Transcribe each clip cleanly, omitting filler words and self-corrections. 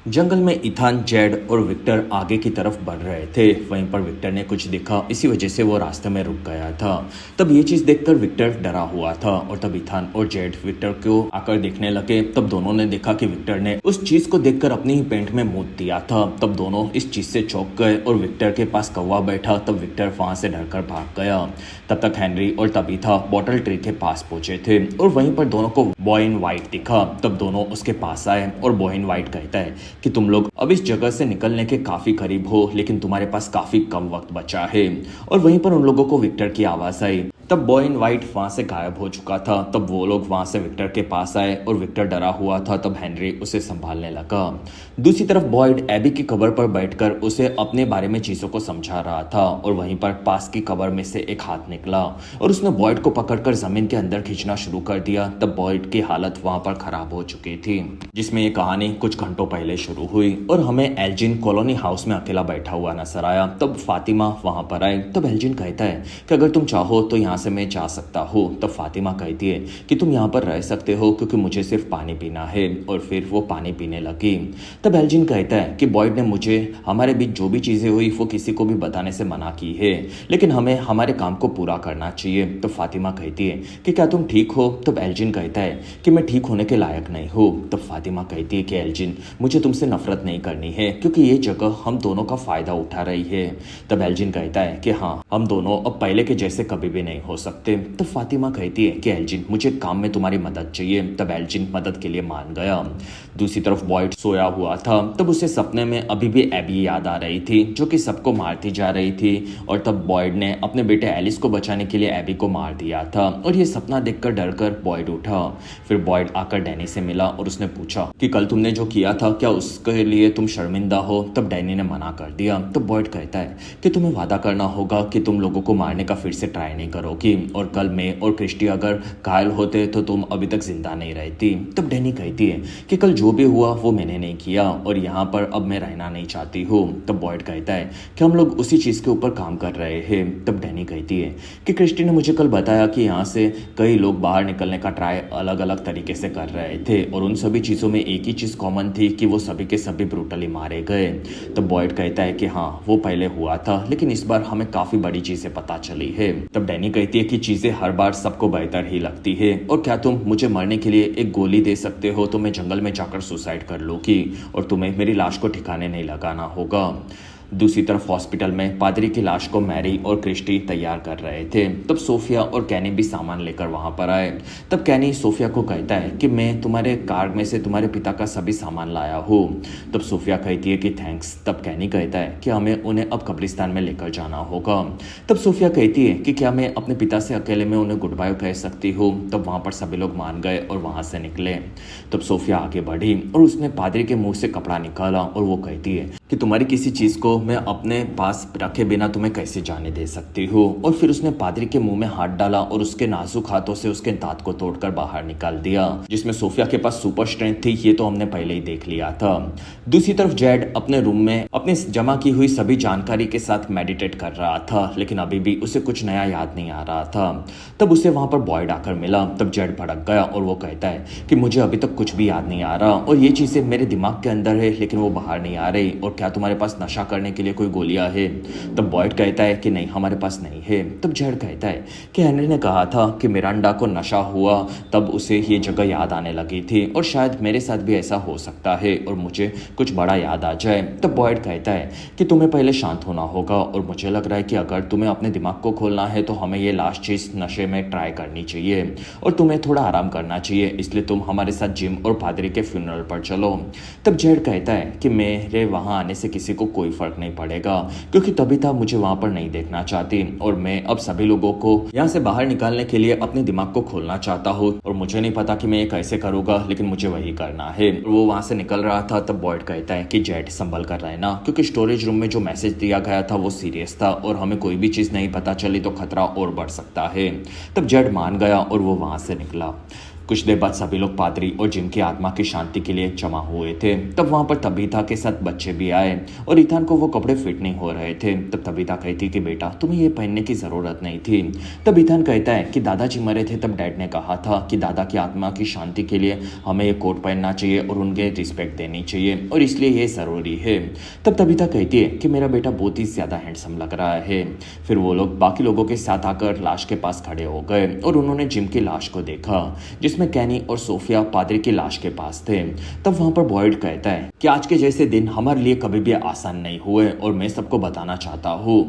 जंगल में ethane, Z और Victor आगे की तरफ बढ़ रहे थे। वहीं पर विक्टर ने कुछ देखा, इसी वजह से वो रास्ते में रुक गया था। तब ये चीज देखकर विक्टर डरा हुआ था और तब इथान और जेड विक्टर को आकर देखने लगे। तब दोनों ने देखा कि विक्टर ने उस चीज को देखकर अपनी ही पेंट में मूत दिया था। तब दोनों इस चीज से चौंक गए और विक्टर के पास कौवा बैठा। तब विक्टर वहां से डरकर भाग गया। तब तक हेनरी और तबीथा बॉटल ट्री के पास पहुंचे थे और वहीं पर दोनों को बॉय इन व्हाइट दिखा। तब दोनों उसके पास आए और बॉय इन व्हाइट कहता है कि तुम लोग अब इस जगह से निकलने के काफी करीब हो, लेकिन तुम्हारे पास काफी कम वक्त बचा है। और वहीं पर उन लोगों को विक्टर की आवाज आई। तब बॉय इन व्हाइट वहां से गायब हो चुका था। तब वो लोग वहां से विक्टर के पास आए और विक्टर डरा हुआ था। तब हेनरी उसे संभालने लगा। दूसरी तरफ बॉयड एबी की कब्र पर बैठकर उसे अपने बारे में चीजों को समझा रहा था और वहीं पर पास की कब्र में से एक हाथ निकला और उसने बॉयड को पकड़कर जमीन के अंदर खींचना शुरू कर दिया। तब बॉयड की हालत वहां पर खराब हो चुकी थी, जिसमें ये कहानी कुछ घंटों पहले शुरू हुई और हमें एल्जिन कॉलोनी हाउस में अकेला बैठा हुआ नजर आया। तब फातिमा वहां पर आई। तब एल्जिन कहता है कि अगर तुम चाहो तो यहाँ से मैं जा सकता हूँ। तब फातिमा कहती है कि तुम यहाँ पर रह सकते हो क्योंकि मुझे सिर्फ पानी पीना है। और फिर वो पानी पीने लगी। तब एल्जिन कहता है कि बॉयड ने मुझे हमारे बीच जो भी चीजें हुई वो किसी को भी बताने से मना की है, लेकिन हमें हमारे काम को पूरा करना चाहिए। तो फातिमा कहती है कि क्या तुम ठीक हो? तब एल्जिन कहता है कि मैं ठीक होने के लायक नहीं हूँ। तब फातिमा कहती है कि एल्जिन, मुझे तुमसे नफरत नहीं करनी है क्योंकि ये जगह हम दोनों का फायदा उठा रही है। तब एल्जिन कहता है कि हाँ, हम दोनों अब पहले के जैसे कभी भी नहीं हो सकते। तब फातिमा कहती है कि एल्जिन, मुझे काम में तुम्हारी मदद चाहिए। तब एल्जिन मदद के लिए मान गया। दूसरी तरफ बॉयड सोया हुआ था। तब उसे सपने में अभी भी एबी याद आ रही थी जो कि सबको मारती जा रही थी और तब बॉयड ने अपने बेटे एलिस को बचाने के लिए एबी को मार दिया था और ये सपना देखकर डरकर बॉयड उठा। फिर बॉयड आकर डैनी से मिला और उसने पूछा कि कल तुमने जो किया था क्या उसके लिए तुम शर्मिंदा हो? तब डैनी ने मना कर दिया। तब बॉयड कहता है कि तुम्हें वादा करना होगा कि तुम लोगों को मारने का फिर से ट्राई नहीं करोगी और कल मैं और क्रिस्टी अगर घायल होते तो तुम अभी तक जिंदा नहीं रहती। तब डैनी कहती है कि कल जो भी हुआ वो मैंने नहीं किया और यहाँ पर अब मैं रहना नहीं चाहती हूँ। तब बॉयड कहता है कि हम लोग उसी चीज के ऊपर काम कर रहे हैं। तब डैनी कहती है कि क्रिस्टी ने मुझे कल बताया कि यहाँ से कई लोग बाहर निकलने का ट्राई अलग अलग तरीके से कर रहे थे और उन सभी चीजों में एक ही चीज कॉमन थी कि वो सभी के सभी ब्रूटली मारे गए। तब बॉयड कहता है कि हाँ, वो पहले हुआ था लेकिन इस बार हमें काफी बड़ी चीजें पता चली है। तब डैनी कहती है कि चीजें हर बार सबको बेहतर ही लगती है और क्या तुम मुझे मरने के लिए एक गोली दे सकते हो तो मैं जंगल में जाकर सुसाइड कर लूंगी और तुम्हें मेरी लाश को ठिकाने नहीं लगाना होगा। दूसरी तरफ हॉस्पिटल में पादरी की लाश को मैरी और क्रिस्टी तैयार कर रहे थे। तब सोफिया और कैनी भी सामान लेकर वहां पर आए। तब कैनी सोफिया को कहता है कि मैं तुम्हारे कार में से तुम्हारे पिता का सभी सामान लाया हूँ। तब सोफिया कहती है कि थैंक्स। तब कैनी कहता है कि हमें उन्हें अब कब्रिस्तान में लेकर जाना होगा। तब सोफिया कहती है कि क्या मैं अपने पिता से अकेले में उन्हें गुड बाय कह सकती हूँ? तब वहां पर सभी लोग मान गए और वहां से निकले। तब सोफिया आगे बढ़ी और उसने पादरी के मुंह से कपड़ा निकाला और वो कहती है कि तुम्हारी किसी चीज को मैं अपने पास रखे बिना तुम्हें कैसे जाने दे सकती हूँ। और फिर उसने पादरी के मुंह में हाथ डाला और उसके नाजुक हाथों से उसके दांत को तोड़कर बाहर निकाल दिया, जिसमें सोफिया के पास सुपर स्ट्रेंथ थी। ये तो हमने पहले ही देख लिया था। दूसरी तरफ जेड अपने रूम में अपने जमा की हुई सभी जानकारी के साथ मेडिटेट कर रहा था, लेकिन अभी भी उसे कुछ नया याद नहीं आ रहा था। तब उसे वहां पर बॉयड आकर मिला। तब जेड भड़क गया और वो कहता है कि मुझे अभी तक कुछ भी याद नहीं आ रहा और ये चीजें मेरे दिमाग के अंदर है लेकिन वो बाहर नहीं आ रही। और क्या तुम्हारे पास नशा करने के लिए कोई गोलियां है? तब बॉयड कहता है कि नहीं, हमारे पास नहीं है। तब जेड कहता है कि हेनरी ने कहा था कि मिरांडा को नशा हुआ तब उसे ये जगह याद आने लगी थी और शायद मेरे साथ भी ऐसा हो सकता है और मुझे कुछ बड़ा याद आ जाए। तब बॉयड कहता है कि तुम्हें पहले शांत होना होगा और मुझे लग रहा है कि अगर तुम्हें अपने दिमाग को खोलना है तो हमें ये लास्ट चीज नशे में ट्राई करनी चाहिए और तुम्हें थोड़ा आराम करना चाहिए, इसलिए तुम हमारे साथ जिम और पादरी के फ्यूनरल पर चलो। तब जेड कहता है कि मेरे वहां आने से किसी को कोई फर्क नहीं पड़ेगा क्योंकि तबीता मुझे वहां पर नहीं देखना चाहती और मैं अब सभी लोगों को यहाँ से बाहर निकालने के लिए अपने दिमाग को खोलना चाहता हूँ और मुझे नहीं पता कि मैं ये कैसे करूंगा, लेकिन मुझे वही करना है। वो वहां से निकल रहा था। तब बॉयड कहता है कि जेड, संभल कर रहना क्योंकि स्टोरेज रूम में जो मैसेज दिया गया था वो सीरियस था और हमें कोई भी चीज नहीं पता चली तो खतरा और बढ़ सकता है। तब जेड मान गया और वो वहां से निकला। कुछ देर बाद सभी लोग पादरी और जिम की आत्मा की शांति के लिए जमा हुए थे। तब वहां पर तबीता के साथ बच्चे भी आए और ईथान को वो कपड़े फिट नहीं हो रहे थे। तब तबीता कहती कि बेटा तुम्हें ये पहनने की जरूरत नहीं थी। तब ईथान कहता है कि दादाजी मरे थे तब डैड ने कहा था कि दादा की आत्मा की शांति के लिए हमें ये कोट पहनना चाहिए और उनके रिस्पेक्ट देनी चाहिए और इसलिए ये जरूरी है। तब तबीता कहती है कि मेरा बेटा बहुत ही ज्यादा हैंडसम लग रहा है। फिर वो लोग बाकी लोगों के साथ आकर लाश के पास खड़े हो गए और उन्होंने जिम की लाश को देखा जिसमें कैनी और सोफिया पादरी की लाश के पास थे। तब वहां पर बॉयड कहता है कि आज के जैसे दिन हमारे लिए कभी भी आसान नहीं हुए और मैं सबको बताना चाहता हूँ।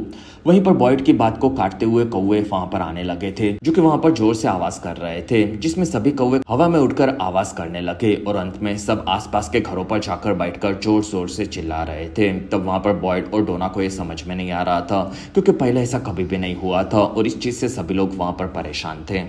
वहीं पर बॉयड की बात को काटते हुए कौवे वहां पर आने लगे थे जो कि वहां पर जोर से आवाज कर रहे थे जिसमें सभी कौवे हवा में उड़कर आवाज करने लगे और अंत में सब आसपास के घरों पर जाकर बैठकर जोर जोर से चिल्ला रहे थे। तब वहां पर बॉयड और डोना को ये समझ में नहीं आ रहा था क्योंकि पहले ऐसा कभी भी नहीं हुआ था और इस चीज से सभी लोग वहां पर परेशान थे।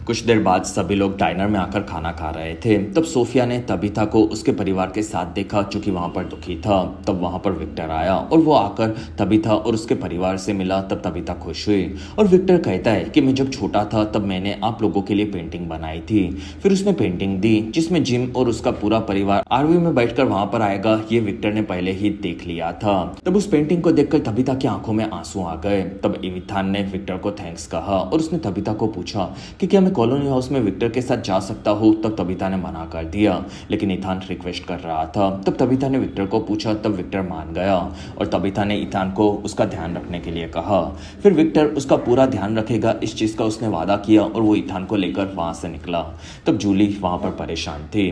कुछ देर बाद सभी लोग डाइनर में आकर खाना खा रहे थे। तब सोफिया ने तबीता को उसके परिवार के साथ देखा जो कि वहां पर दुखी था। तब वहां पर विक्टर आया और वो आकर तबीता और उसके परिवार से मिला। तब तबीता खुश हुई और विक्टर कहता है कि मैं जब छोटा था तब मैंने आप लोगों के लिए पेंटिंग बनाई थी। फिर उसने पेंटिंग दी जिसमें जिम और उसका पूरा परिवार आरवी में बैठकर वहां पर आएगा ये विक्टर ने पहले ही देख लिया था। तब उस पेंटिंग को देखकर तबीता की आंखों में आंसू आ गए। तब ईथान ने विक्टर को थैंक्स कहा और उसने तबीता को पूछा कि क्या मैं कॉलोनी हाउस में विक्टर के साथ जा सकता हूँ। तब तबीता ने मना कर दिया लेकिन ईथान रिक्वेस्ट कर रहा था। तब तबीता ने विक्टर को पूछा तब विक्टर मान गया और तबीता ने ईथान को उसका ध्यान रखने के लिए कहा। फिर विक्टर उसका पूरा ध्यान रखेगा इस चीज का उसने वादा किया और वो ईथान को लेकर वहां से निकला। तब जूली वहां पर परेशान थी।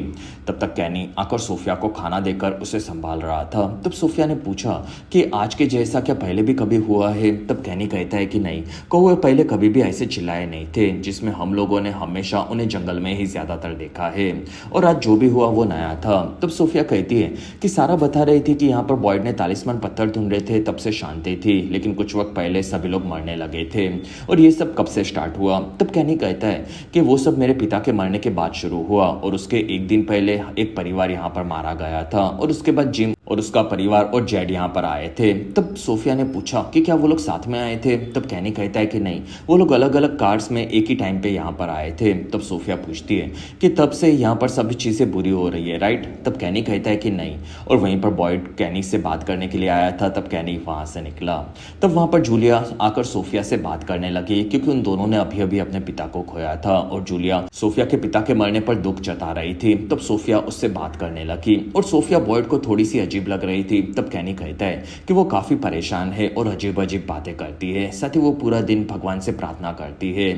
तब तक कैनी आकर सोफिया को खाना देकर उसे संभाल रहा था। तब सोफिया ने पूछा कि आज के जैसा क्या पहले भी कभी हुआ है। तब कैनी कहता है कि नहीं, कौवे पहले कभी भी ऐसे चिल्लाए नहीं थे जिसमें हम लोगों ने हमेशा उन्हें जंगल में ही ज्यादातर देखा है और आज जो भी हुआ वो नया था। तब सोफिया कहती है कि सारा बता रही थी कि यहाँ पर बॉयड ने तालिस्मान पत्थर ढूंढ रहे थे तब से शांति थी लेकिन कुछ वक्त पहले सभी लोग मरने लगे थे और ये सब कब से स्टार्ट हुआ। तब कैनी कहता है कि वो सब मेरे पिता के मरने के बाद शुरू हुआ और उसके एक दिन पहले एक परिवार यहाँ पर मारा गया था और उसके बाद जिम और उसका परिवार और जेड यहाँ पर आए थे। तब सोफिया ने पूछा कि क्या वो लोग साथ में आए थे। तब कैनी कहता है कि नहीं, वो लोग अलग अलग कार्स में एक ही टाइम पे यहाँ पर आए थे। तब सोफिया पूछती है कि तब से यहाँ पर सभी चीजें बुरी हो रही है राइट। तब कैनी कहता है कि नहीं और वहीं पर बॉयड कैनी से बात करने के लिए आया था। तब कैनी वहां से निकला। तब वहां पर जूलिया आकर सोफिया से बात करने लगी क्योंकि उन दोनों ने अभी अभी अपने पिता को खोया था और जूलिया सोफिया के पिता के मरने पर दुख जता रही थी। तब सोफिया उससे बात करने लगी और सोफिया बॉयड को थोड़ी सी अजीब लग रही थी। तब कैनी कहता है कि वो काफी परेशान है और अजीब अजीब बातें करती है, साथ ही वो पूरा दिन भगवान से प्रार्थना करती है।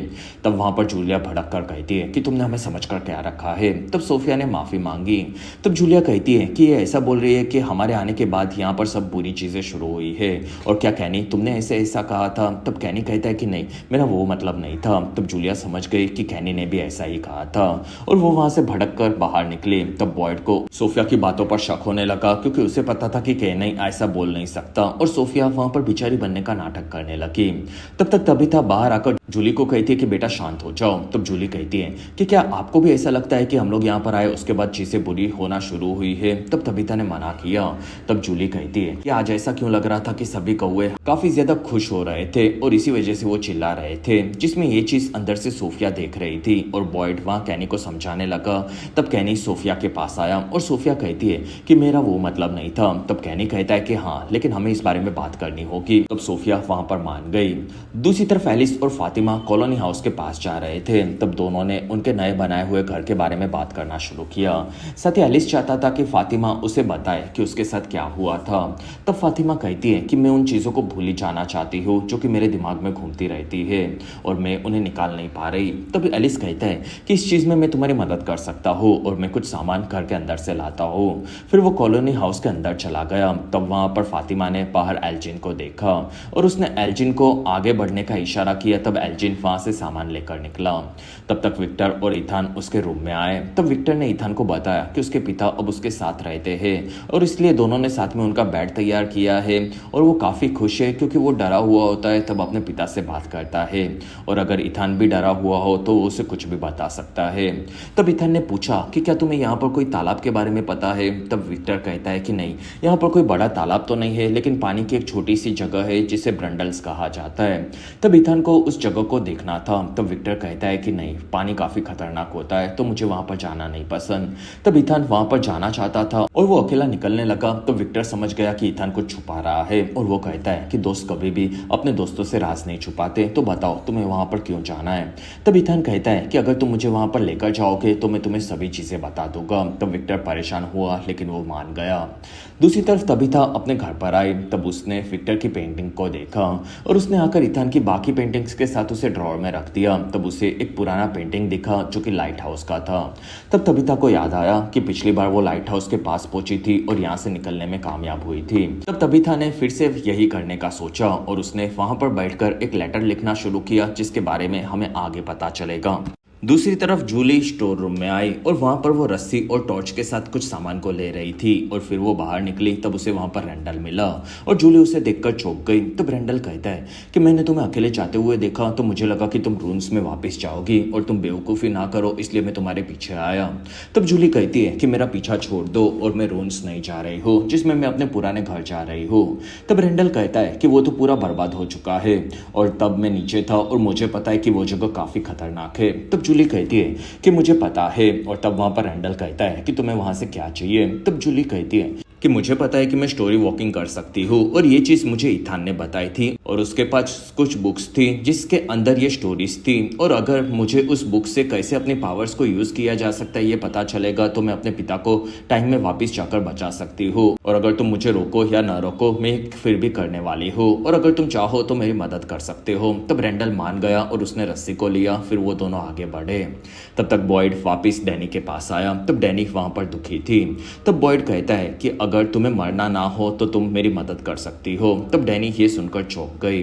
तब वहां पर जूलिया भड़क कर कहती है कि तुमने हमें समझकर क्या रखा है। तब सोफिया ने माफी मांगी। तब जूलिया कहती है कि ये ऐसा बोल रही है कि हमारे आने के बाद यहाँ पर सब बुरी चीजें शुरू हुई है और क्या कैनी तुमने ऐसे ऐसा कहा था। तब कैनी कहता है कि नहीं, मेरा वो मतलब नहीं था। तब जूलिया समझ गई कि कैनी ने भी ऐसा ही कहा था और वो वहां से भड़क कर बाहर निकली। तब बॉयड को सोफिया की बातों पर शक होने लगा क्योंकि उसे पता था कि कैनी ऐसा बोल नहीं सकता और सोफिया वहां पर बिचारी बनने का नाटक करने लगी। तब तक तबीता बाहर आकर जूली को कहती है कि बेटा शांत हो जाओ। तब जूली कहती है कि क्या आपको भी ऐसा लगता है कि हम लोग यहाँ पर आए उसके बाद चीजें बुरी होना शुरू हुई है। तब तबीता ने मना किया। तब जूली कहती है कि आज ऐसा क्यों लग रहा था कि सभी कौवे काफी ज्यादा खुश हो रहे थे और इसी वजह से वो चिल्ला रहे थे, जिसमें ये चीज अंदर से सोफिया देख रही थी और बॉयड वहां कैनी को समझाने लगा। तब कैनी सोफिया के पास आया और सोफिया कहती है कि मेरा वो मतलब नहीं था। तब कैनी कहता है कि हाँ, लेकिन हमें इस बारे में बात करनी होगी। तब सोफिया वहां पर मान गई। दूसरी तरफ एलिस और फातिमा कॉलोनी हाउस के पास जा रहे थे। तब दोनों ने उनके नए बनाए हुए घर के बारे में बात करना शुरू किया। साथ ही एलिस चाहता था कि फातिमा उसे बताए कि उसके साथ क्या हुआ था। तब फातिमा कहती है कि मैं उन चीजों को भूल ही जाना चाहती हूँ जो कि मेरे दिमाग में घूमती रहती है और मैं उन्हें निकाल नहीं पा रही। तब एलिस कहता है कि इस चीज में मैं तुम्हारी मदद कर सकता हूँ और मैं कुछ सामान घर के अंदर से लाता हूँ। फिर वो कॉलोनी हाउस के अंदर चला गया। तब वहां पर फातिमा ने बाहर एल्जिन को देखा और उसने एल्जिन को आगे बढ़ने का इशारा किया। तब एल्जिन वहां से सामान लेकर निकला। तब तक विक्टर और ईथान उसके रूम में आए। तब विक्टर ने ईथान को बताया कि उसके पिता अब उसके साथ रहते हैं और इसलिए दोनों ने साथ में उनका बेड तैयार किया है और वो काफी खुश है क्योंकि वो डरा हुआ होता है तब अपने पिता से बात करता है और अगर ईथान भी डरा हुआ हो तो वो उसे कुछ भी बता सकता है। तब ईथान ने पूछा कि क्या तुम्हें यहाँ पर कोई तालाब के बारे में पता है। तब विक्टर कहता है कि कि नहीं, यहाँ पर कोई बड़ा तालाब तो नहीं है, लेकिन पानी की एक छोटी सी जगह है जिसे ब्रंडल्स कहा जाता है। तब ईथन को उस जगह को देखना था। तब विक्टर कहता है कि नहीं, पानी काफी खतरनाक होता है, तो मुझे वहां पर जाना नहीं पसंद। तब ईथन वहां पर जाना चाहता था और वो अकेला निकलने लगा। तो विक्टर समझ गया कि ईथन कुछ छुपा रहा है और वो कहता है कि दोस्त कभी भी अपने दोस्तों से राज नहीं छुपाते, तो बताओ तुम्हें वहां पर क्यों जाना है। तब ईथन कहता है कि अगर तुम मुझे वहां पर लेकर जाओगे तो मैं तुम्हें सभी चीजें बता दूंगा। तब विक्टर परेशान हुआ, लेकिन वो मान गया। दूसरी तरफ तबीथा अपने घर पर आई। तब उसने विक्टर की पेंटिंग को देखा और उसने आकर ईथन की बाकी पेंटिंग्स के साथ उसे ड्रॉअर में रख दिया। तब उसे एक पुराना पेंटिंग दिखा जो कि लाइट हाउस का था। तब तबीथा को याद आया कि पिछली बार वो लाइट हाउस के पास पहुंची थी और यहाँ से निकलने में कामयाब हुई थी। तब तबीथा ने फिर से यही करने का सोचा और उसने वहां पर बैठकर एक लेटर लिखना शुरू किया, जिसके बारे में हमें आगे पता चलेगा। दूसरी तरफ जूली स्टोर रूम में आई और वहां पर वो रस्सी और टॉर्च के साथ कुछ सामान को ले रही थी और फिर वो बाहर निकली। तब उसे वहां पर रैंडल मिला और जूली उसे देखकर चौंक गई। तब रैंडल कहता है कि मैंने तुम्हें अकेले जाते हुए देखा तो मुझे लगा कि तुम रूम्स में वापस जाओगी और तुम बेवकूफ़ी ना करो, इसलिए मैं तुम्हारे पीछे आया। तब जूली कहती है कि मेरा पीछा छोड़ दो और मैं रूम्स नहीं जा रही हूँ जिसमें मैं अपने पुराने घर जा रही हूँ। तब रैंडल कहता है कि वो तो पूरा बर्बाद हो चुका है और तब मैं नीचे था और मुझे पता है कि वो जगह काफ़ी खतरनाक है। तब जूली कहती है कि मुझे पता है और तब वहां पर रैंडल कहता है कि तुम्हें वहां से क्या चाहिए। तब जूली कहती है कि मुझे पता है कि मैं स्टोरी वॉकिंग कर सकती हूँ और ये चीज़ मुझे ईथान ने बताई थी और उसके पास कुछ बुक्स थी जिसके अंदर ये स्टोरीज थी और अगर मुझे उस बुक से कैसे अपनी पावर्स को यूज़ किया जा सकता है ये पता चलेगा तो मैं अपने पिता को टाइम में वापस जाकर बचा सकती हूँ और अगर तुम मुझे रोको या ना रोको मैं फिर भी करने वाली हूँ और अगर तुम चाहो तो मेरी मदद कर सकते हो। तब रैंडल मान गया और उसने रस्सी को लिया। फिर वो दोनों आगे बढ़े। तब तक बॉयड वापस डैनी के पास आया। तब डैनी वहां पर दुखी थी। तब बॉयड कहता है कि अगर तुम्हें मरना ना हो तो तुम मेरी मदद कर सकती हो। तब डैनी ये सुनकर चौंक गई।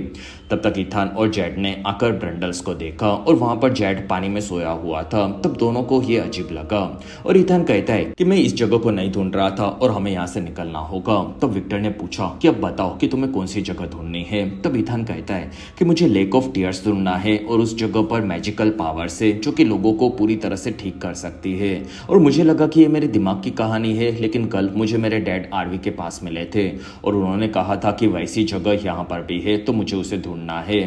तब तक ईथान और जेड ने आकर ब्रंडल्स को देखा और वहां पर जेड पानी में सोया हुआ था। तब दोनों को ये अजीब लगा और ईथान कहता है कि मैं इस जगह को नहीं ढूंढ रहा था और हमें यहाँ से निकलना होगा। तब विक्टर ने पूछा कि अब बताओ कि तुम्हें कौन सी जगह ढूंढनी है। तब ईथान कहता है कि मुझे लेक ऑफ टीयर्स ढूंढना है और उस जगह पर मैजिकल पावर है जो कि लोगों को पूरी तरह से ठीक कर सकती है। और मुझे लगा कि ये मेरे दिमाग की कहानी है, लेकिन कल मुझे मेरे डैड आरवी के पास मिले थे और उन्होंने कहा था कि वैसी जगह यहाँ पर भी है तो मुझे उसे ढूंढना है।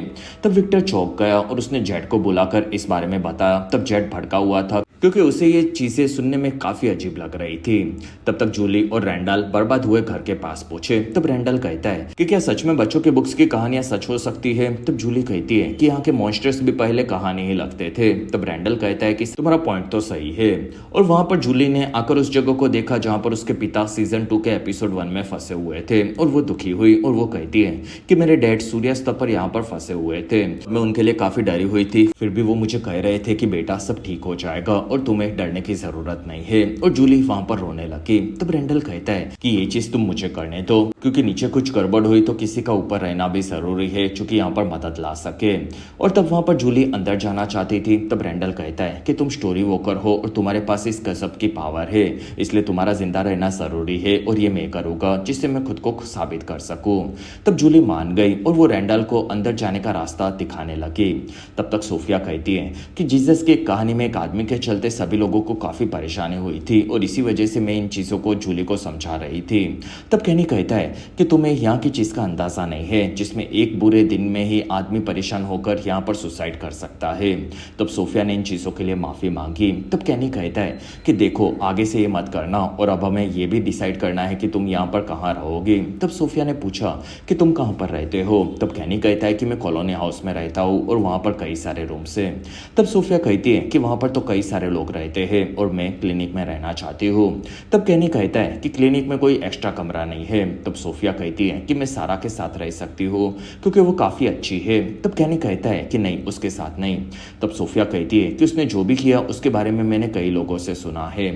तब विक्टर चौंक गया और उसने जेड को बुलाकर इस बारे में बताया। तब जेड भड़का हुआ था क्योंकि उसे ये चीजें सुनने में काफी अजीब लग रही थी। तब तक जूली और रैंडल बर्बाद हुए घर के पास पहुंचे। तब रैंडल कहता है कि क्या सच में बच्चों के बुक्स की कहानियां सच हो सकती है। तब जूली कहती है कि यहाँ के मॉन्स्टर्स भी पहले कहानी ही लगते थे। तब रैंडल कहता है कि तुम्हारा पॉइंट तो सही है। और वहां पर जूली ने आकर उस जगह को देखा जहां पर उसके पिता सीजन 2 के एपिसोड 1 में फंसे हुए थे और वो दुखी हुई और वो कहती है कि मेरे डैड सूर्यास्त पर यहाँ पर फंसे हुए थे। मैं उनके लिए काफी डरी हुई थी, फिर भी वो मुझे कह रहे थे कि बेटा सब ठीक हो जाएगा और तुम्हें डरने की जरूरत नहीं है। और जूली वहां पर रोने लगी। तब रैंडल कहता है कि ये चीज तुम मुझे करने दो क्योंकि नीचे कुछ गड़बड़ हुई तो किसी का ऊपर रहना भी जरूरी है क्योंकि यहाँ पर मदद ला सके। और तब वहां पर जूली अंदर जाना चाहती थी। तब रैंडल कहता है कि तुम स्टोरी वॉकर हो और तुम्हारे पास इस गजब की पावर है, इसलिए तुम्हारा जिंदा रहना जरूरी है और ये मैं करूंगा जिससे मैं खुद को साबित कर सकूं। तब जूली मान गई और वो रैंडल को अंदर जाने का रास्ता दिखाने लगी। तब तक सोफिया कहती है कि जीसस की कहानी में एक आदमी के चलते सभी लोगों को काफी परेशानी हुई थी और इसी वजह से मैं इन चीजों को जूली को समझा रही थी। तब कैनी कहता है कि तुम्हें यहाँ की चीज का अंदाजा नहीं है जिसमें एक बुरे दिन में ही आदमी परेशान होकर यहाँ पर सुसाइड कर सकता है। तब सोफिया ने इन चीजों के लिए माफी मांगी। तब कैनी कहता है कि देखो आगे से ये मत करना और अब हमें ये भी डिसाइड करना है कि तुम यहाँ पर कहाँ रहोगे। तब सोफिया ने पूछा कि तुम कहाँ पर रहते हो। तब कैनी कहता है कि मैं कॉलोनी हाउस में रहता हूँ और वहाँ पर कई सारे रूम्स हैं। तब सोफिया कहती है कि वहाँ पर तो कई सारे लोग रहते हैं और मैं क्लिनिक में रहना चाहती हूँ। तब कैनी कहता है कि क्लिनिक में कोई एक्स्ट्रा कमरा नहीं है। तब सोफिया कहती है कि मैं सारा के साथ रह सकती हूँ क्योंकि वो काफ़ी अच्छी है। तब कैनी कहता है कि नहीं उसके साथ नहीं। तब सोफिया कहती है कि उसने जो भी किया उसके बारे में मैंने कई लोगों से सुना है।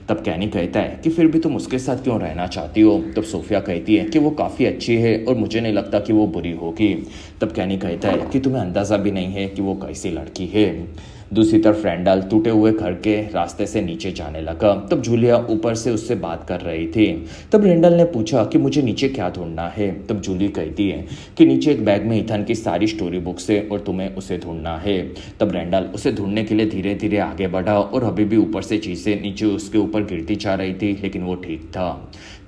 तब कैनी कहता है कि फिर भी तुम उसके साथ क्यों रहना चाहती हो। तब सोफिया कहती है कि वो काफ़ी अच्छी है और मुझे नहीं लगता कि वो बुरी होगी। तब कैनी कहता है कि तुम्हें अंदाज़ा भी नहीं है कि वो कैसी लड़की है। दूसरी तरफ रैंडल टूटे हुए घर के रास्ते से नीचे जाने लगा। तब जूलिया ऊपर से उससे बात कर रही थी। तब रैंडल ने पूछा कि मुझे नीचे क्या ढूंढना है। तब जूली कहती है कि नीचे एक बैग में ईथन की सारी स्टोरी बुक्स है और तुम्हें उसे ढूंढना है। तब रैंडल उसे ढूंढने के लिए धीरे धीरे आगे बढ़ा और अभी भी ऊपर से चीजें नीचे उसके ऊपर गिरती जा रही थी, लेकिन वो ठीक था।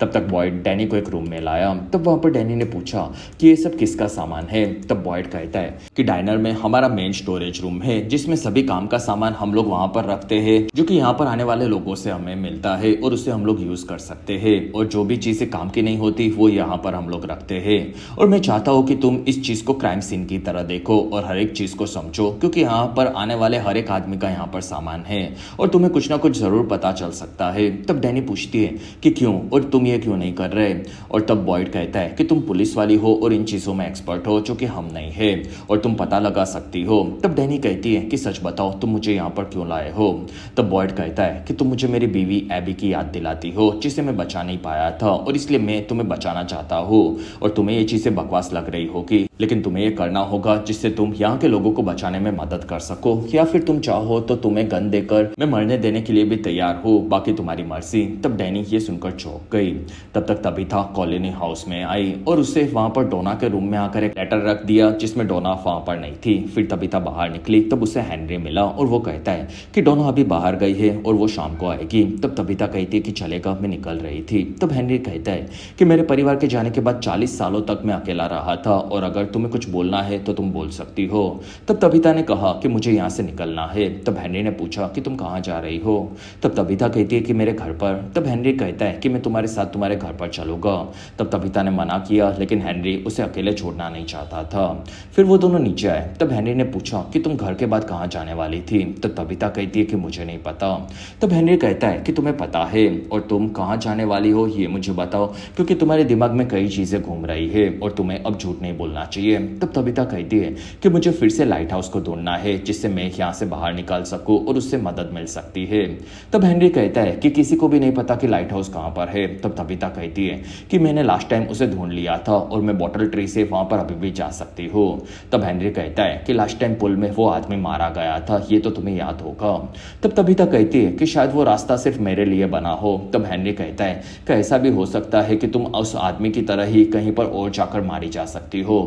तब तक बॉयड डैनी को एक रूम में लाया। तब वहां पर डैनी ने पूछा कि ये सब किसका सामान है। तब बॉयड कहता है कि डाइनर में हमारा मेन स्टोरेज रूम है, जिसमें सभी काम का सामान हम लोग वहां पर रखते हैं, जो कि यहाँ पर आने वाले लोगों से हमें मिलता है और उसे हम लोग यूज कर सकते हैं। और जो भी चीजें काम की नहीं होती वो यहाँ पर हम लोग रखते हैं। और मैं चाहता हूँ कि तुम इस चीज को क्राइम सीन की तरह देखो और हर एक चीज को समझो, क्योंकि यहाँ पर आने वाले हर एक आदमी का यहाँ पर सामान है और तुम्हें कुछ ना कुछ जरूर पता चल सकता है। तब डैनी पूछती है कि क्यों और तुम ये क्यों नहीं कर रहे। और तब बॉयड कहता है कि तुम पुलिस वाली हो और इन चीजों में एक्सपर्ट हो, जो कि हम नहीं है, और तुम पता लगा सकती हो। तब डैनी कहती है कि सच बताओ तुम मुझे यहाँ पर क्यों लाए हो। तब बॉयड कहता है कि तुम मुझे मेरी बीवी एबी की याद दिलाती हो, जिसे मैं बचा नहीं पाया था, और इसलिए मैं तुम्हें बचाना चाहता हूँ। और तुम्हें ये चीजें बकवास लग रही होगी, लेकिन तुम्हें ये करना होगा जिससे तुम यहाँ के लोगों को बचाने में मदद कर सको, या फिर तुम चाहो तो तुम्हें गन देकर मैं मरने देने के लिए भी तैयार हूँ, बाकी तुम्हारी मर्जी। तब डैनी ये सुनकर चौंक गई। तब तक तबीता कॉलोनी हाउस में आई और उसे वहां पर डोना के रूम में आकर एक लेटर रख दिया, जिसमें डोना वहां पर नहीं थी। फिर तबीता बाहर निकली। तब उसे हेनरी मिला और वो कहता है कि डोना अभी बाहर गई है और वो शाम को आएगी। तब तबीता कहती है कि चलेगा, मैं निकल रही थी। तब हेनरी कहता है कि मेरे परिवार के जाने के बाद 40 सालों तक मैं अकेला रहा था, और अगर तुम्हें कुछ बोलना है तो तुम बोल सकती हो। तब तबीता ने कहा कि मुझे यहाँ से निकलना है। तब हेनरी ने पूछा कि तुम कहाँ जा रही हो। तब तबीता कहती है कि मेरे घर पर। तब हेनरी कहता है कि मैं तुम्हारे साथ तुम्हारे घर पर चलूंगा। तब तबीता ने मना किया, लेकिन हेनरी उसे अकेले छोड़ना नहीं चाहता था। फिर वो दोनों नीचे आए। तब हेनरी ने पूछा कि तुम घर के बाद कहाँ जाने वाली थी। तब तबीता कहती है कि मुझे नहीं पता। तब हेनरी कहता है कि तुम्हें पता है, और तुम कहाँ जाने वाली हो ये मुझे बताओ, क्योंकि तुम्हारे दिमाग में कई चीजें घूम रही है और तुम्हें अब झूठ नहीं बोलना चाहिए। तब तबीता कहती है कि मुझे फिर से लाइट हाउस को ढूंढना है, जिससे मैं यहाँ से बाहर निकाल सकूं और उससे मदद मिल सकती है। तब हेनरी कहता है कि किसी को भी नहीं पता कि लाइट हाउस कहाँ पर है। तब तबीता कहती है कि मैंने लास्ट टाइम उसे ढूंढ लिया था और मैं बॉटल ट्री से वहां पर अभी भी जा सकती हूँ। तब हेनरी कहता है कि लास्ट टाइम पुल में वो आदमी मारा गया था, ये तो तुम्हें याद होगा। तब तबीता कहती है कि शायद वो रास्ता सिर्फ मेरे लिए बना हो। तब हेनरी कहता है कि ऐसा भी हो सकता है कि तुम उस आदमी की तरह ही कहीं पर और जाकर मारी जा सकती हो।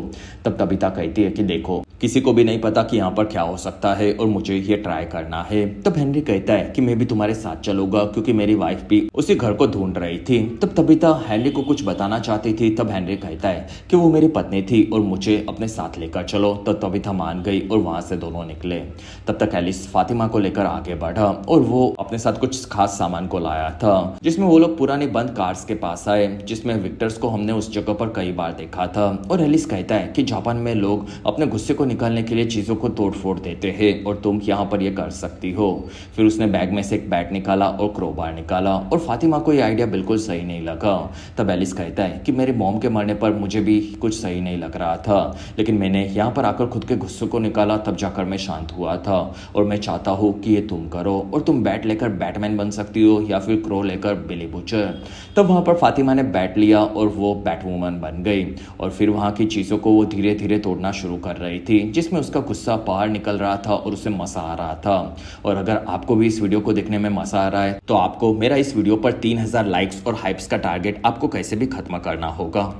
तब तबीता कहती है कि देखो, किसी को भी नहीं पता कि यहाँ पर क्या हो सकता है और मुझे ये ट्राई करना है। तब हेनरी कहता है कि मैं भी तुम्हारे साथ चलूंगा, क्योंकि मेरी वाइफ भी उसी घर को ढूंढ रही थी। तब तबीता हेनरी को कुछ बताना चाहती थी। तब हेनरी कहता है कि वो मेरी पत्नी थी और मुझे अपने साथ लेकर चलो। तब तबीता मान गई और वहां से दोनों निकले। तब तक एलिस फातिमा को लेकर आगे बढ़ा और वो अपने साथ कुछ खास सामान को लाया था, जिसमें वो लोग पुरानी बंद कार्स के पास आए, जिसमें विक्टर्स को हमने उस जगह पर कई बार देखा था। और एलिस कहता है कि जापान में लोग अपने गुस्से को निकालने के लिए चीजों को तोड़ फोड़ देते हैं और तुम यहाँ पर ये कर सकती हो। फिर उसने बैग में से एक बैट निकाला और क्रोबार निकाला, और फातिमा को ये आइडिया बिल्कुल सही नहीं लगा। तब एलिस कहता है कि मेरे मॉम के मरने पर मुझे भी कुछ सही नहीं लग रहा था, लेकिन मैंने यहाँ पर आकर खुद के गुस्से को निकाला, तब जाकर मैं शांत हुआ था। और मैं चाहता हूँ कि ये तुम करो, और तुम बैट लेकर बैटमैन बन सकती हो या फिर क्रो लेकर बिली बुचर। तब वहां पर फातिमा ने बैट लिया और वो बैटवुमन बन गई, और फिर वहां की चीजों को वो धीरे धीरे तोड़ना शुरू कर रही थी, जिसमें उसका गुस्सा बाहर निकल रहा था और उसे मजा आ रहा था। और अगर आपको भी इस वीडियो को देखने में मजा आ रहा है तो आपको मेरा इस वीडियो पर 3000 लाइक्स और हाइप्स का टारगेट आपको कैसे भी खत्म करना होगा।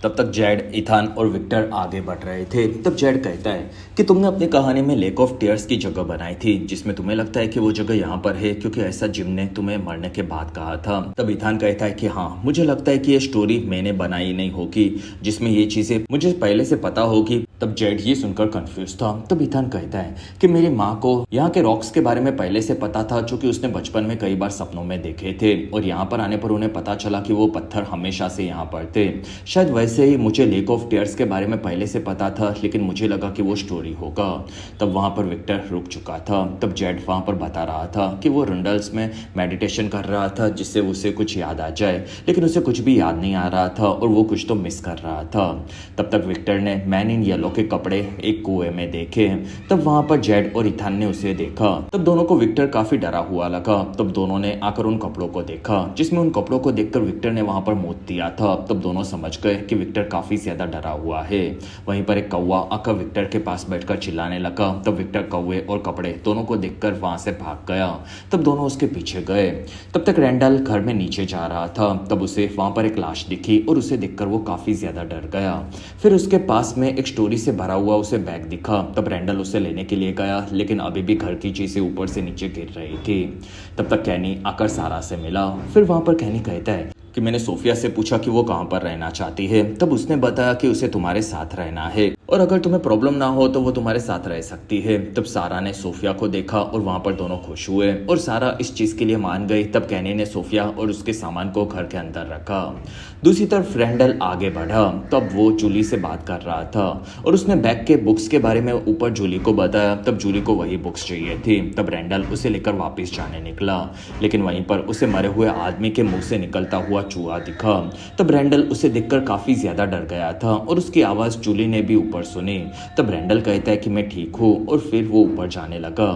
तब तक जेड, इथान और विक्टर आगे बढ़ रहे थे। तब जेड कहता है कि तुमने अपनी कहानी में लेक ऑफ टीयर्स की जगह बनाई थी, जिसमें तुम्हें लगता है कि वो जगह यहाँ पर है क्योंकि ऐसा जिम ने तुम्हें मरने के बाद कहा था। तब इथान कहता है कि हाँ, मुझे लगता है कि ये स्टोरी मैंने बनाई नहीं होगी, जिसमें ये चीजें मुझे पहले से पता होगी। तब जेड ये सुनकर कंफ्यूज था। तब इथान कहता है कि मेरी माँ को यहाँ के रॉक्स के बारे में पहले से पता था, जो कि उसने बचपन में कई बार सपनों में देखे थे, और यहाँ पर आने पर उन्हें पता चला कि वो पत्थर हमेशा से यहाँ पर थे। शायद वैसे ही मुझे लेक ऑफ टीयर्स के बारे में पहले से पता था, लेकिन मुझे लगा कि वो स्टोरी होगा। तब वहां पर विक्टर रुक चुका था। तब जेड वहां पर बता रहा था कि वो रंडल्स में मेडिटेशन कर रहा था, जिससे उसे कुछ याद आ जाए, लेकिन उसे कुछ भी याद नहीं आ रहा था और वो कुछ तो मिस कर रहा था। तब तक विक्टर ने मैन इन येलो रैंडल के कपड़े एक कुएं में देखे। तब वहां पर जेड और इथान ने उसे देखा। तब दोनों को विक्टर काफी डरा हुआ लगा। तब दोनों ने आकर उन कपड़ों को देखा, जिसमें उन कपड़ों को देखकर विक्टर ने वहां पर मुंह दिया था। तब दोनों समझ गए कि विक्टर काफी ज्यादा डरा हुआ है। वहीं पर एक कौवा आकर विक्टर के पास बैठकर चिल्लाने लगा। तब विक्टर कौवे और कपड़े दोनों को देखकर वहां से भाग गया। तब दोनों उसके पीछे गए। तब तक रैंडल घर में नीचे जा रहा था। तब उसे वहां पर एक लाश दिखी और उसे देखकर वो काफी ज्यादा डर गया। फिर उसके पास में एक स्टोरी से भरा हुआ उसे बैग दिखा। तब रैंडल उसे लेने के लिए गया, लेकिन अभी भी घर की चीजें ऊपर से नीचे गिर रही थी। तब तक कैनी आकर सारा से मिला। फिर वहां पर कैनी कहता है कि मैंने सोफिया से पूछा कि वो कहाँ पर रहना चाहती है। तब उसने बताया कि उसे तुम्हारे साथ रहना है और अगर तुम्हें प्रॉब्लम ना हो तो वो तुम्हारे साथ रह सकती है। तब सारा ने सोफिया को देखा और वहां पर दोनों खुश हुए और सारा इस चीज के लिए मान गई। तब कैनी ने सोफिया और उसके सामान को घर के अंदर रखा। दूसरी तरफ रैंडल आगे बढ़ा। तब वो जूली से बात कर रहा था और उसने बैग के बुक्स के बारे में ऊपर जूली को बताया। तब जूली को वही बुक्स चाहिए थी। तब रैंडल उसे लेकर वापस जाने निकला, लेकिन वहीं पर उसे मरे हुए आदमी के मुंह से निकलता हुआ चूहा दिखा। तब रैंडल उसे देखकर काफी ज्यादा डर गया था और उसकी आवाज जूली ने भी ऊपर सुनी। तब रैंडल कहता है कि मैं ठीक हूँ और फिर वो ऊपर जाने लगा।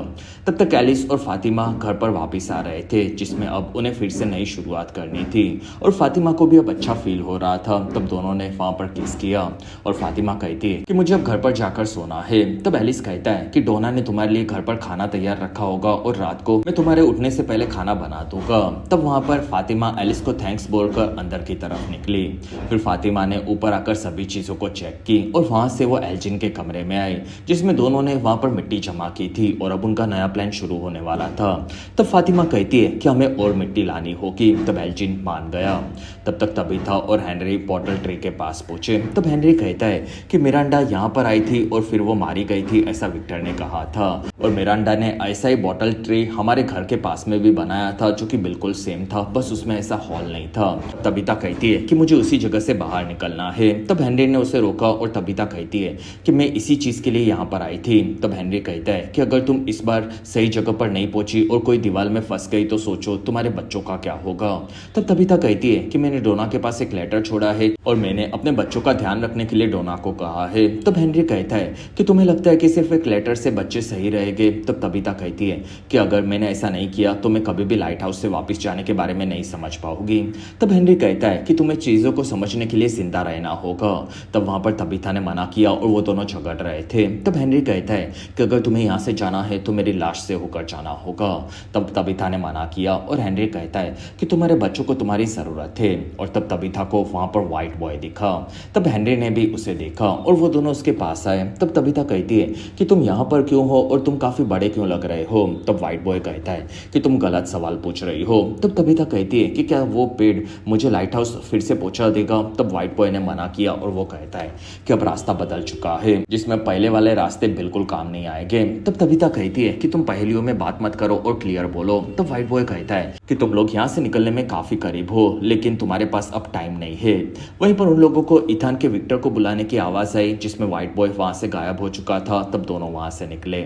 तब तक एलिस और फातिमा घर पर वापस आ रहे थे, जिसमें अब उन्हें फिर से नई शुरुआत करनी थी और फातिमा को भी अब अच्छा फील हो रहा था। तब दोनों ने वहां पर किस किया और फातिमा कहती है कि मुझे अब घर पर जाकर सोना है। तब एलिस कहता है कि डोना ने तुम्हारे लिए घर पर खाना तैयार रखा होगा और रात को मैं तुम्हारे उठने से पहले खाना बना दूंगा। तब वहां पर फातिमा एलिस को थैंक्स बोलकर अंदर की तरफ निकली। फिर फातिमा ने ऊपर आकर सभी चीजों को चेक की और वहां से वो एल्जिन के कमरे में आई, जिसमें दोनों ने वहां पर मिट्टी जमा की थी और अब उनका नया प्लान शुरू होने वाला था। तब फातिमा कहती है कि हमें और मिट्टी लानी होगी। तब एल्जिन मान गया। तब तक तबीता और हेनरी बॉटल ट्री के पास पहुंचे। तब हेनरी कहता है कि मिरांडा यहाँ पर आई थी और फिर वो मारी गई थी, ऐसा विक्टर ने कहा था और मिरांडा ने ऐसा ही बॉटल ट्री हमारे घर के पास में भी बनाया था, जो कि बिल्कुल सेम था, बस उसमें ऐसा हॉल नहीं था। तबीता कहती है कि मुझे उसी जगह से बाहर निकलना है। तब हेनरी ने उसे रोका और तबीता कहती है कि मैं इसी चीज के लिए यहाँ पर आई थी। तब हेनरी कहता है कि अगर तुम इस बार सही जगह पर नहीं पहुंची और कोई दीवार में फंस गई तो सोचो तुम्हारे बच्चों का क्या होगा। तब तबीता कहती है कि मैंने डोना के पास एक लेटर छोड़ा है और मैंने अपने बच्चों का ध्यान रखने के लिए डोना को कहा है। तब हेनरी कहता है कि तुम्हें लगता है कि सिर्फ एक लेटर से बच्चे सही रहेंगे। तब तबीता कहती है कि अगर मैंने ऐसा नहीं किया तो मैं कभी भी लाइट हाउस से वापस जाने के बारे में नहीं समझ पाऊंगी। तब हेनरी कहता है कि तुम्हें चीजों को समझने के लिए जिंदा रहना होगा। तब वहां पर तबीता ने मना किया और वो दोनों झगड़ रहे थे। तब हेनरी कहता है कि अगर तुम्हें यहाँ से जाना है तो मेरी लाश से होकर जाना होगा। तब तबीता ने मना किया और हेनरी कहता है कि तुम्हारे बच्चों को तुम्हारी जरूरत है। और तब तबीता को वहां पर व्हाइट बॉय दिखा। तब हेनरी ने भी उसे देखा और वो दोनों उसके पास आए। तब तबीता कहती है कि तुम यहाँ पर क्यों हो और तुम काफी बड़े क्यों लग रहे हो। तब व्हाइट बॉय कहता है कि तुम गलत सवाल पूछ रही हो। तब तबीता कहती है कि क्या वो पेड़ मुझे लाइट हाउस फिर से पहुंचा देगा। तब व्हाइट बॉय ने मना किया और वो कहता है कि अब रास्ता बदल चुका है, जिसमें पहले वाले रास्ते बिल्कुल काम नहीं आएंगे। तब तबीता कहती है कि तुम पहेलियों में बात मत करो और क्लियर बोलो। तब व्हाइट बॉय कहता है कि तुम लोग यहाँ से निकलने में काफी करीब हो, लेकिन तुम्हारे पास अब टाइम नहीं है। वहीं पर उन लोगों को इथान के विक्टर को बुलाने की आवाज आई, जिसमें व्हाइट बॉय वहां से गायब हो चुका था। तब दोनों वहां से निकले।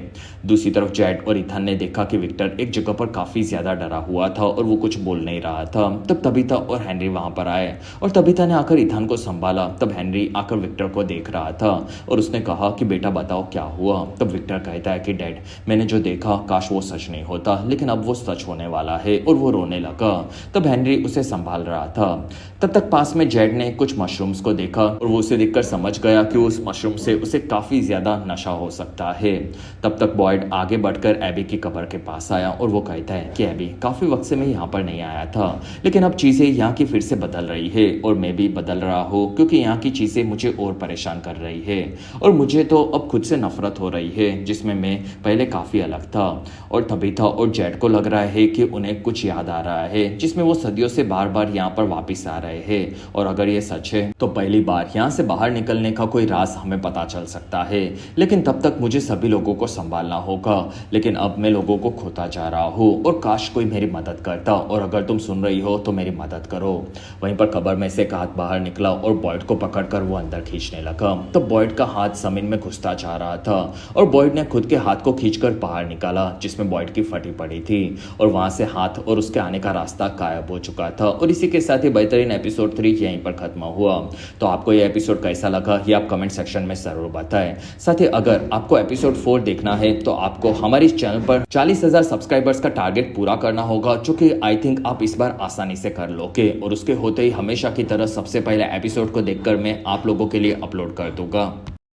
दूसरी तरफ जेड और इथान ने देखा कि विक्टर एक जगह पर काफी ज्यादा डरा हुआ था और वो कुछ बोल नहीं रहा था। तब तबीता और हेनरी वहां पर आए और तबीता ने आकर इथान को संभाला। तब हेनरी आकर विक्टर को देख रहा था और उसने कहा कि बेटा बताओ क्या हुआ। तब विक्टर कहता है कि डैड, मैंने जो देखा काश वो सच नहीं होता, लेकिन अब वो सच होने वाला है और वो रोने लगा। तब हेनरी उसे संभाल रहा था। तब तक पास में जेड ने कुछ मशरूम्स को देखा और वो उसे देखकर समझ गया कि उस मशरूम से उसे काफी ज्यादा नशा हो सकता है। तब तक बॉयड आगे बढ़कर एबी की कब्र के पास आया और वो कहता है कि एबी, काफी वक्त से मैं यहाँ पर नहीं आया था, लेकिन अब चीजें यहाँ की फिर से बदल रही है और मैं भी बदल रहा हूँ, क्योंकि यहाँ की चीजें मुझे और परेशान कर रही है और मुझे तो अब खुद से नफरत हो रही है, जिसमें मैं पहले काफी अलग था। और तबीता और जेड को लग रहा है कि उन्हें कुछ याद आ रहा है, जिसमें वो सदियों से बार बार यहाँ पर वापिस आ रहे हैं। और अगर ये सच है तो पहली बार यहाँ से बाहर निकलने का कोई राज हमें पता चल सकता है, लेकिन तब तक मुझे सभी लोगों को संभालना होगा। लेकिन अब मैं लोगों को खोता जा रहा हूँ और काश कोई मेरी मदद करता, और अगर तुम सुन रही हो तो मेरी मदद करो। वहीं पर कब्र में से एक हाथ बाहर निकला और बॉयड को पकड़कर वो अंदर खींचने लगा। तब बॉयड का हाथ जमीन में घुसता जा रहा था और बॉयड ने खुद के हाथ को खींचकर बाहर निकाला जिसमें बॉयड की फटी पड़ी थी और वहां से हाथ और उसके आने का रास्ता गायब हो चुका था। और इसी के साथ ही बेहतरीन एपिसोड 3 यहीं पर खत्म हुआ। तो आपको ये एपिसोड कैसा लगा ये आप कमेंट सेक्शन में जरूर बताएं। साथ ही अगर आपको एपिसोड 4 देखना है तो आपको हमारे इस चैनल पर 40,000 सब्सक्राइबर्स का टारगेट पूरा करना होगा, जो कि आई थिंक आप इस बार आसानी से कर लोगे। और उसके होते ही हमेशा की तरह सबसे पहले एपिसोड को देखकर मैं आप लोगों के लिए अपलोड कर दूंगा।